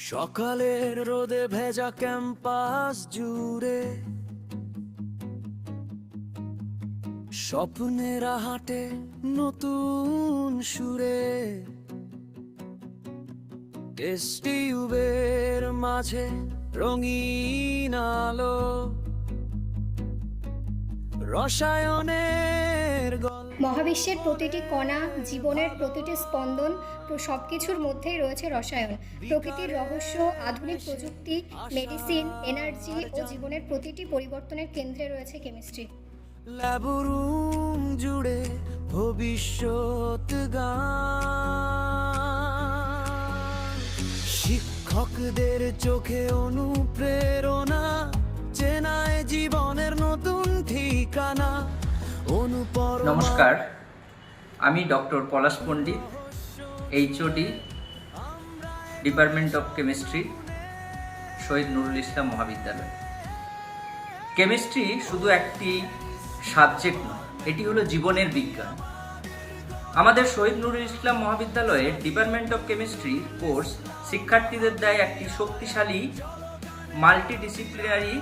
সকালের রোদে ভেজা ক্যাম্পাস জুড়ে স্বপ্নেরা হাঁটে নতুন সুরে। টেস্ট টিউবের মাঝে রঙিন আলো, রসায়নের মহাবিশ্বের প্রতিটি কণা, জীবনের প্রতিটি স্পন্দন, সবকিছুর মধ্যেই রয়েছে রসায়ন। প্রকৃতির রহস্য, আধুনিক প্রযুক্তি, মেডিসিন, এনার্জি ও জীবনের প্রতিটি পরিবর্তনের কেন্দ্রে রয়েছে কেমিস্ট্রি। ল্যাবরুম জুড়ে ভবিষ্যৎ গান, শিক্ষকদের চোখে অনুপ্রেরণা, চেনায় জীবনের নতুন ঠিকানা। নমস্কার, আমি doctor Palash Pandit, HOD, department of chemistry, Shahid Nurul Islam Mahavidyalaya. Chemistry শুধু একটি সাবজেক্ট নয়, এটি হলো জীবনের বিজ্ঞান। আমাদের শহীদ নুরুল ইসলাম মহাবিদ্যালয়ের ডিপার্টমেন্ট অফ কেমিস্ট্রি কোর্স শিক্ষার্থীদের দেয় একটি শক্তিশালী multidisciplinary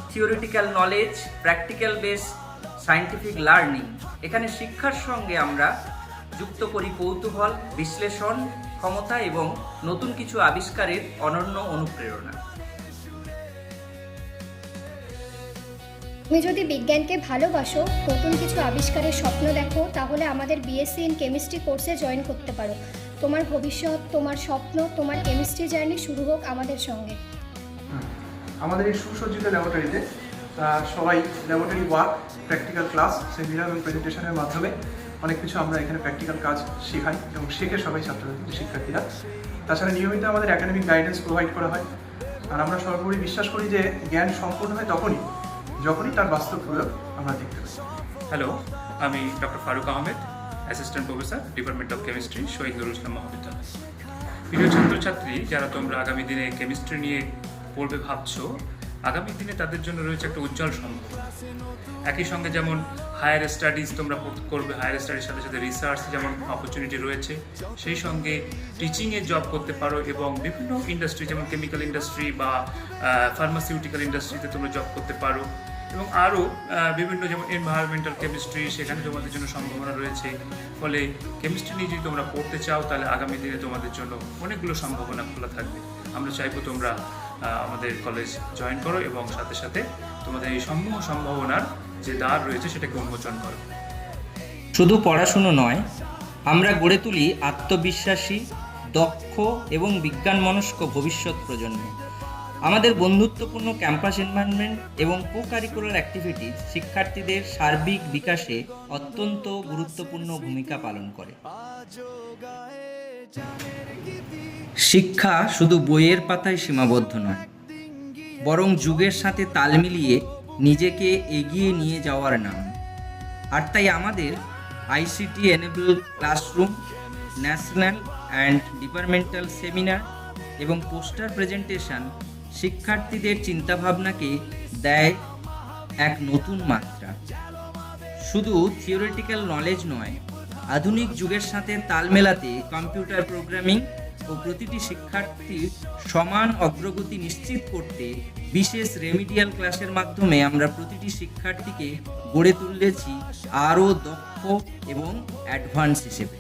theoretical knowledge, practical base scientific learning. এখানে শিক্ষার সঙ্গে আমরা যুক্ত করি কৌতূহল, বিশ্লেষণ ক্ষমতা এবং নতুন কিছু আবিষ্কারের অনন্য অনুপ্রেরণা। তুমি যদি বিজ্ঞানকে ভালোবাসো, নতুন কিছু আবিষ্কারের স্বপ্ন দেখো, তাহলে আমাদের বিএসসি ইন কেমিস্ট্রি কোর্সে জয়েন করতে পারো। তোমার ভবিষ্যৎ, তোমার স্বপ্ন, তোমার কেমিস্ট্রি জার্নি শুরু হোক আমাদের সঙ্গে। আমাদের এই সুসজ্জিত ল্যাবরেটরিতে সবাই laboratory work, practical class, seminar এবং প্রেজেন্টেশনের মাধ্যমে অনেক কিছু আমরা এখানে প্র্যাকটিক্যাল কাজ শেখাই এবং শেখে সবাই ছাত্রছাত্রী শিক্ষার্থীরা। তাছাড়া নিয়মিত আমাদের একাডেমিক গাইডেন্স প্রোভাইড করা হয়। আর আমরা সর্বোপরি বিশ্বাস করি যে জ্ঞান সম্পূর্ণ হয় যখনই তার বাস্তব প্রয়োগ আমরা দেখতে পাই। হ্যালো, আমি doctor Faruk Ahmed, assistant professor, department of chemistry, Shahid Nurul Islam Mahavidyalaya. প্রিয় ছাত্রছাত্রী, যারা তোমরা আগামী দিনে কেমিস্ট্রি নিয়ে পড়বে ভাবছো, আগামী দিনে তাদের জন্য রয়েছে একটা উজ্জ্বল সম্ভাবনা। একই সঙ্গে যেমন হায়ার স্টাডিজ তোমরা করবে, হায়ার স্টাডির সাথে সাথে রিসার্চ যেমন অপরচুনিটি রয়েছে, সেই সঙ্গে টিচিংয়ে জব করতে পারো এবং বিভিন্ন ইন্ডাস্ট্রি যেমন কেমিক্যাল ইন্ডাস্ট্রি বা ফার্মাসিউটিক্যাল ইন্ডাস্ট্রিতে তোমরা জব করতে পারো এবং আরও বিভিন্ন যেমন এনভায়রনমেন্টাল কেমিস্ট্রি, সেখানে তোমাদের জন্য সম্ভাবনা রয়েছে। ফলে কেমিস্ট্রি নিয়ে যদি তোমরা পড়তে চাও, তাহলে আগামী দিনে তোমাদের জন্য অনেকগুলো সম্ভাবনা খোলা থাকবে। আমরা চাইবো তোমরা আমাদের কলেজ জয়েন করো এবং সাথে সাথে তোমাদের এই সমূহ সম্ভাবনার যে দ্বার রয়েছে সেটাকে উন্মোচন করো। শুধু পড়াশুনো নয়, আমরা গড়ে তুলি আত্মবিশ্বাসী, দক্ষ এবং বিজ্ঞানমনস্ক ভবিষ্যৎ প্রজন্ম। আমাদের বন্ধুত্বপূর্ণ ক্যাম্পাস এনভায়রনমেন্ট এবং কো কারিকুলার অ্যাক্টিভিটিজ শিক্ষার্থীদের সার্বিক বিকাশে অত্যন্ত গুরুত্বপূর্ণ ভূমিকা পালন করে। শিক্ষা শুধু বইয়ের পাতায় সীমাবদ্ধ নয়, বরং যুগের সাথে তাল মিলিয়ে নিজেকে এগিয়ে নিয়ে যাওয়ার নাম। আর তাই আমাদের ICT enable classroom, national and departmental seminar এবং পোস্টার প্রেজেন্টেশন শিক্ষার্থীদের চিন্তাভাবনাকে দেয় এক নতুন মাত্রা। শুধু থিওরিটিক্যাল নলেজ নয়, আধুনিক যুগের সাথে তাল মেলাতে কম্পিউটার প্রোগ্রামিং ও প্রতিটি শিক্ষার্থীর সমান অগ্রগতি নিশ্চিত করতে বিশেষ রেমিডিয়াল ক্লাসের মাধ্যমে আমরা প্রতিটি শিক্ষার্থীকে গড়ে তুলেছি আরও দক্ষ এবং অ্যাডভান্স হিসেবে।